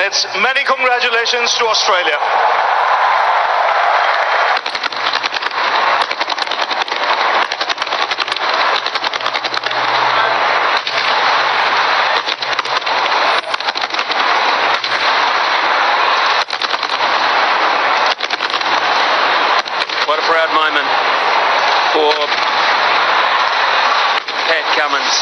it's many congratulations to Australia. What a proud moment for Pat Cummins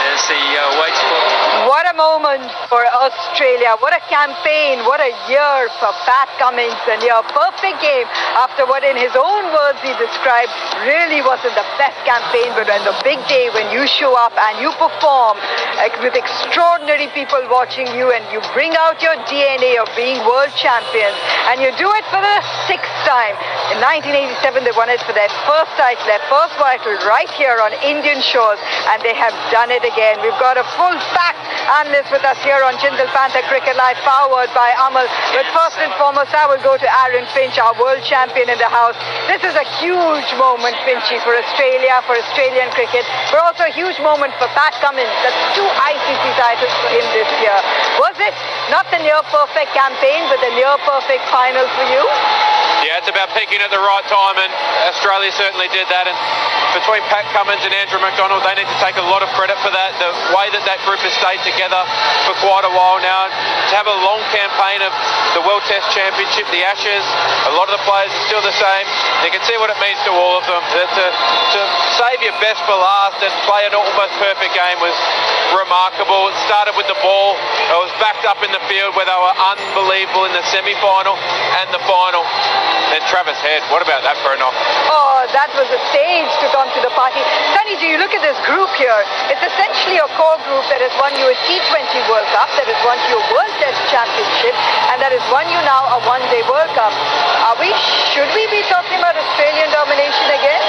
as he waits for... What a moment for Australia. What a campaign. What a year for Pat Cummins. And a perfect game after what in his own words he described really wasn't the best campaign, but on the big day when you show up and you perform with extraordinary people watching you and you bring out your DNA of being world champions and you do it for the 6th time. In 1987 they won it for their first title, their first title right here on Indian shores, and they have done it again. We've got a full packed analyst with us here on Jindal Panther Cricket Live, powered by Amal. But first and foremost, I will go to Aaron Finch, our world champion in the house. This is a huge moment, Finchy, for Australia, for Australian cricket, but also a huge moment for Pat Cummins. That's 2 ICC titles for him this year. Was it not the near-perfect campaign, but the near-perfect final for you? Yeah, it's about peaking at the right time, and Australia certainly did that. And between Pat Cummins and Andrew McDonald, they need to take a lot of credit for that. The way that that group has stayed together for quite a while now. To have a long campaign of the World Test Championship, the Ashes, a lot of the players are still the same. You can see what it means to all of them. To save your best for last and play an almost perfect game was remarkable. It started with the ball. It was backed up in the field where they were unbelievable in the semi-final and the final. And Travis Head, what about that for a knock? Oh, that was a stage to come to the party. Sunny, do you look at this group here? It's essentially a core group that has won you a T20 World Cup, that has won you a World Test Championship, and that has won you now a one-day World Cup. Should we be talking about Australian domination again?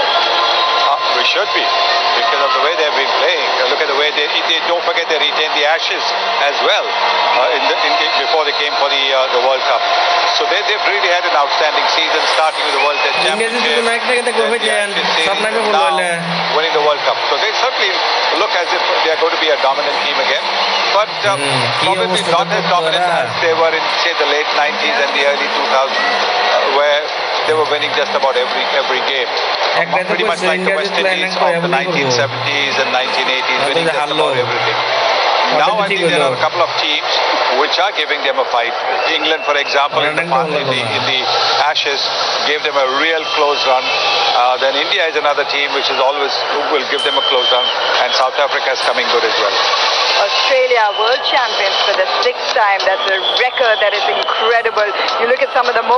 We should be, because of the way they've been playing. Look at the way they don't forget they retained the Ashes as well before they came for the World Cup. So they've really had an outstanding season, starting with the World Test Championship, now winning the World Cup. So they certainly look as if they are going to be a dominant team again. But probably not as dominant as they were in, say, the late 90s and the early 2000s, where they were winning just about every game. Pretty much like the West Indies of the 1970s and 1980s, winning just about everything. Now I think there are a couple of teams which are giving them a fight. England, for example, in the Ashes, gave them a real close run. Then India is another team which will give them a close run, and South Africa is coming good as well. Australia world champions for the 6th time. That's a record that is incredible. You look at some of the moments.